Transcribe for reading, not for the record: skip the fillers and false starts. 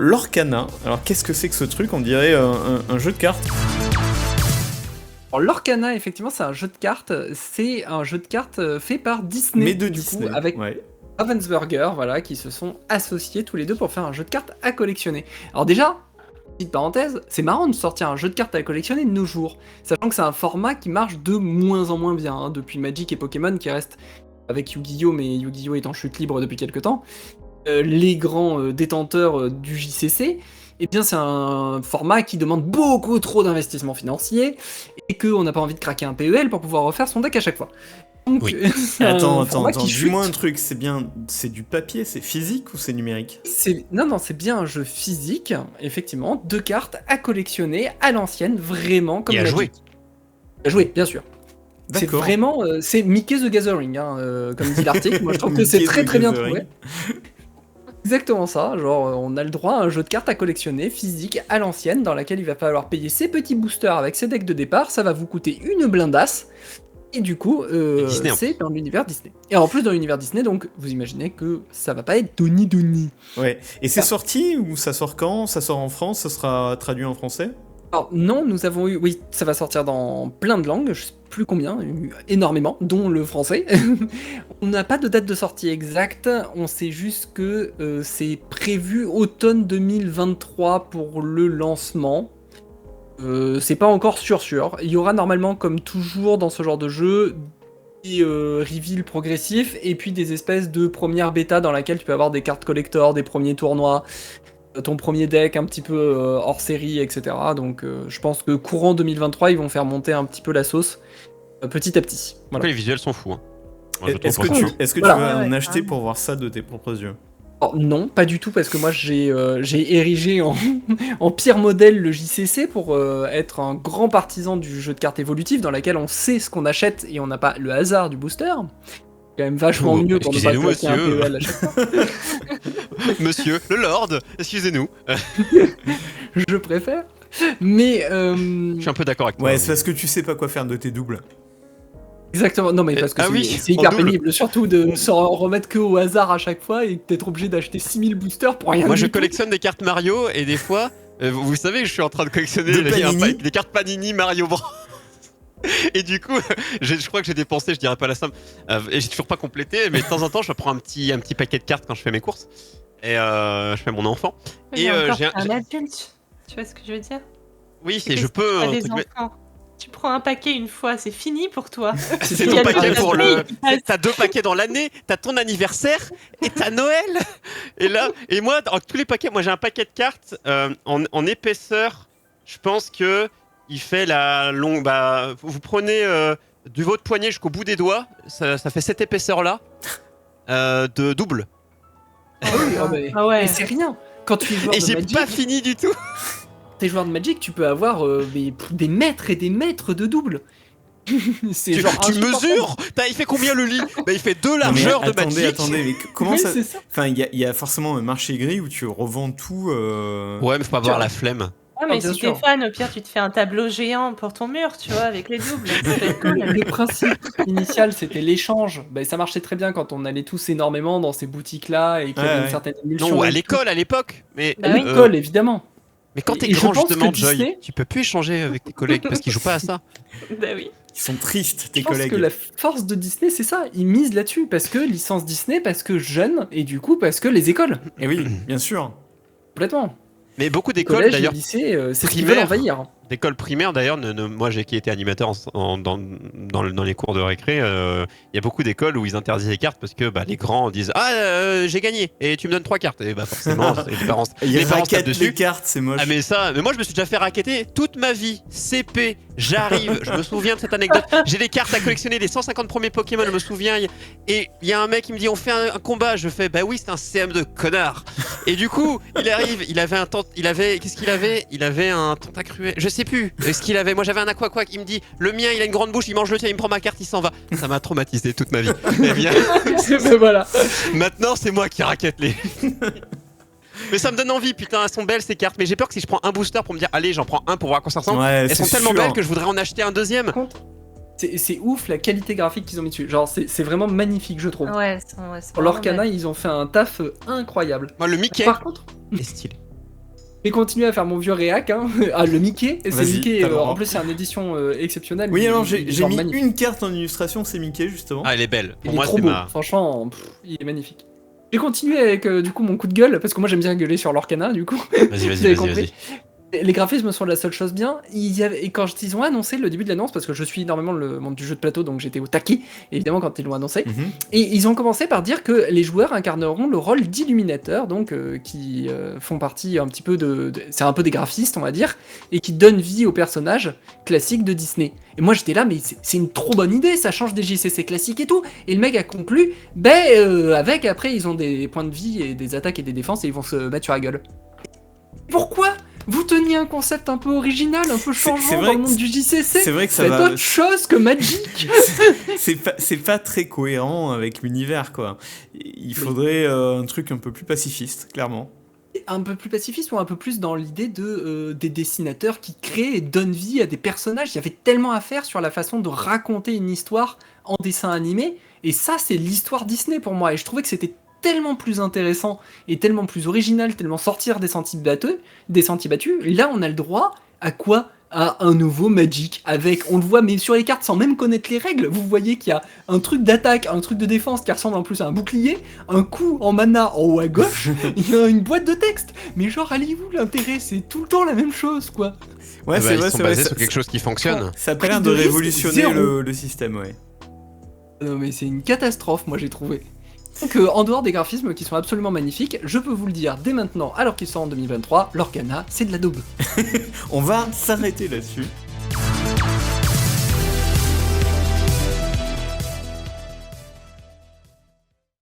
Lorcana. Alors qu'est-ce que c'est que ce truc? On dirait un jeu de cartes. Alors, Lorcana, effectivement, c'est un jeu de cartes. C'est un jeu de cartes fait par Disney. Mais de du Disney. coup, avec Ouais. Ravensburger, voilà, qui se sont associés tous les deux pour faire un jeu de cartes à collectionner. Alors déjà, petite parenthèse, c'est marrant de sortir un jeu de cartes à collectionner de nos jours, sachant que c'est un format qui marche de moins en moins bien, hein, depuis Magic et Pokémon qui restent avec Yu-Gi-Oh, mais Yu-Gi-Oh est en chute libre depuis quelques temps, les grands détenteurs du JCC. Eh bien, c'est un format qui demande beaucoup trop d'investissement financier et qu'on n'a pas envie de craquer un PEL pour pouvoir refaire son deck à chaque fois. Donc, Oui. c'est un Attends, format qui chute. dis-moi un truc, c'est du papier, c'est physique ou c'est numérique? Non, c'est bien un jeu physique, effectivement, de cartes à collectionner à l'ancienne, vraiment comme Et à Magic. jouer. À jouer, bien sûr. C'est D'accord. vraiment, c'est Mickey the Gathering, hein, comme dit l'article. Moi, je trouve que c'est Mickey très the très bien Gathering. trouvé. Exactement ça, genre on a le droit à un jeu de cartes à collectionner physique à l'ancienne dans laquelle il va falloir payer ses petits boosters avec ses decks de départ, ça va vous coûter une blindasse, et du coup Disney, en c'est dans l'univers Disney. Et en plus dans l'univers Disney, donc vous imaginez que ça va pas être Donnie. Ouais. Et c'est Ah. sorti ou ça sort quand? Ça sort en France? Ça sera traduit en français? Alors non, nous avons eu, oui, ça va sortir dans plein de langues, je sais plus combien, énormément, dont le français. On n'a pas de date de sortie exacte, on sait juste que c'est prévu automne 2023 pour le lancement. C'est pas encore sûr. Il y aura normalement, comme toujours dans ce genre de jeu, des reveals progressifs et puis des espèces de premières bêta dans laquelle tu peux avoir des cartes collector, des premiers tournois, ton premier deck un petit peu hors série, etc. Donc je pense que courant 2023, ils vont faire monter un petit peu la sauce petit à petit. Après, Voilà. les visuels sont fous. Hein. Moi, je Est-ce trouve que franchement. tu Voilà. vas Ouais, en ouais, acheter carrément. pour voir ça de tes propres yeux? Alors, non, pas du tout, parce que moi j'ai érigé en, en pire modèle le JCC pour être un grand partisan du jeu de cartes évolutif dans laquelle on sait ce qu'on achète et on n'a pas le hasard du booster. C'est quand même vachement Oh, mieux pour ne pas excusez-nous, claquer un monsieur. PEL à chaque fois. Monsieur, le Lord, excusez-nous. Je préfère. Mais Je suis un peu d'accord avec toi. Ouais, c'est parce que tu sais pas quoi faire de tes doubles. exactement, non mais parce que Ah c'est oui, c'est en hyper double. pénible, surtout de ne s'en remettre que au hasard à chaque fois et d'être obligé d'acheter 6000 boosters pour rien Moi, du je tout. collectionne des cartes Mario et des fois, vous savez, je suis en train de collectionner De Panini. des cartes Panini Mario Bros. Et du coup, je crois que j'ai dépensé, je dirais pas la somme, et j'ai toujours pas complété, mais de temps en temps, je prends un petit paquet de cartes quand je fais mes courses. Et je fais mon enfant. Mais Et encore, j'ai t'es un adulte. Tu vois ce que je veux dire? oui, C'est je qu'est-ce que peux. t'as entre des guillemets- enfants. Tu prends un paquet une fois, c'est fini pour toi. C'est Il y ton a paquet le pour le. gaspille qui passe. T'as 2 paquets dans l'année, t'as ton anniversaire et t'as Noël. Et là, et moi, dans tous les paquets, moi j'ai un paquet de cartes en épaisseur. Je pense que il fait la longue. Bah, vous prenez du votre poignet jusqu'au bout des doigts, ça fait cette épaisseur là de double. Ah oui, oh, mais- Ah ouais. Et c'est rien. Quand tu es joueur Et de j'ai Magic, pas fini du tout. t'es joueur de Magic, tu peux avoir des mètres et des mètres de double. C'est Tu, genre tu insupportable. mesures. Il fait combien le lit? Bah, il fait 2 Non, mais largeurs de attendez, Magic. mais comment Oui, ça... c'est ça. Enfin, il y a forcément un marché gris où tu revends tout... Ouais, mais faut pas avoir la flemme. Ouais, mais Ah, bien si sûr. t'es fan, au pire, tu te fais un tableau géant pour ton mur, tu vois, avec les doubles. Ça peut être cool. Le principe initial, c'était l'échange. Ben, ça marchait très bien quand on allait tous énormément dans ces boutiques-là et qu'il y avait Ouais, une ouais. certaine émulsion. Non, ou à et tout. l'école à l'époque. Mais Bah À oui. l'école, évidemment. Mais quand t'es Et je grand pense que justement, Joy, Disney- tu peux plus échanger avec tes collègues parce qu'ils jouent pas à ça. Bah oui. Ils sont tristes, tes Je pense collègues. que la force de Disney, c'est ça. Ils misent là-dessus parce que licence Disney, parce que jeunes, et du coup parce que les écoles. Et oui, bien sûr. Complètement. Mais beaucoup d'écoles Collège et d'ailleurs, lycée, c'est ce qu'ils veulent primaires. envahir. d'écoles primaires d'ailleurs, moi j'ai qui été animateur dans les cours de récré, il y a beaucoup d'écoles où ils interdisent les cartes parce que bah, les grands disent j'ai gagné et tu me donnes 3 cartes. Et bah forcément, les parents Ils se tapent raquettent dessus. les cartes, c'est moche. Ah mais moi je me suis déjà fait racketter toute ma vie. CP, j'arrive, je me souviens de cette anecdote. J'ai des cartes à collectionner, les 150 premiers Pokémon, je me souviens. Et il y a un mec qui me dit on fait un combat. Je fais bah oui c'est un CM2 connard. Et du coup il arrive, qu'est-ce qu'il avait? Il avait un tentacruel, je sais plus. Ce qu'il avait, moi j'avais un aquaquack. Il me dit le mien il a une grande bouche, il mange le tien, il me prend ma carte, il s'en va. Ça m'a traumatisé toute ma vie. Eh bien Mais voilà. maintenant c'est moi qui raquette les. Mais ça me donne envie, putain, elles sont belles ces cartes. Mais j'ai peur que si je prends un booster pour me dire, allez, j'en prends un pour voir à quoi ça ressemble, Ouais, elles sont c'est tellement sûr. belles que je voudrais en acheter un deuxième. C'est ouf la qualité graphique qu'ils ont mis dessus. Genre, c'est vraiment magnifique, je trouve. Ouais, c'est Pour vraiment Lorcana, ils ont fait un taf incroyable. Moi, le Mickey Par contre, est stylé. vais continuer à faire mon vieux réac. Hein. Ah, le Mickey. C'est Vas-y, Mickey. t'as le droit. En plus, c'est une édition exceptionnelle. Oui, il- alors il est j'ai genre mis magnifique. une carte en illustration, c'est Mickey justement. Ah, elle est belle. Il Pour est moi, trop c'est beau. ma. Franchement, il est magnifique. J'ai continué avec du coup mon coup de gueule parce que moi j'aime bien gueuler sur l'Orcana du coup. Vas-y, Vous avez vas-y, vas-y, compris. vas-y. Les graphismes sont la seule chose bien. Et quand ils ont annoncé le début de l'annonce, parce que je suis énormément le monde du jeu de plateau, donc j'étais au taquet, évidemment, quand ils l'ont annoncé. Mhm. Et ils ont commencé par dire que les joueurs incarneront le rôle d'illuminateurs, donc qui font partie un petit peu c'est un peu des graphistes, on va dire, et qui donnent vie aux personnages classiques de Disney. Et moi j'étais là, mais c'est une trop bonne idée, ça change des JCC classiques et tout. Et le mec a conclu, avec après ils ont des points de vie et des attaques et des défenses et ils vont se mettre sur la gueule. Pourquoi vous teniez un concept un peu original, un peu changeant c'est vrai dans le que monde du JCC? C'est vrai que ça Faites va. autre chose que Magic. C'est pas très cohérent avec l'univers quoi. Il faudrait un truc un peu plus pacifiste, clairement. Un peu plus pacifiste ou un peu plus dans l'idée des dessinateurs qui créent et donnent vie à des personnages. Il y avait tellement à faire sur la façon de raconter une histoire en dessin animé, et ça c'est l'histoire Disney pour moi, et je trouvais que c'était tellement plus intéressant et tellement plus original, tellement sortir des sentiers battus. Et là on a le droit à quoi? À un nouveau Magic, avec, on le voit mais sur les cartes sans même connaître les règles, vous voyez qu'il y a un truc d'attaque, un truc de défense qui ressemble en plus à un bouclier, un coup en mana en haut à gauche, il y a une boîte de texte, mais genre allez-vous l'intérêt, c'est tout le temps la même chose quoi. Ouais, Bah, c'est ils vrai, sont c'est vrai. basés sur quelque chose qui fonctionne. Ça a pas l'air Prise de de risque, révolutionner zéro. le système, ouais. Non mais c'est une catastrophe moi j'ai trouvé. Donc en dehors des graphismes qui sont absolument magnifiques, je peux vous le dire dès maintenant alors qu'ils sont en 2023, l'Orcana c'est de la daube. On va s'arrêter là-dessus.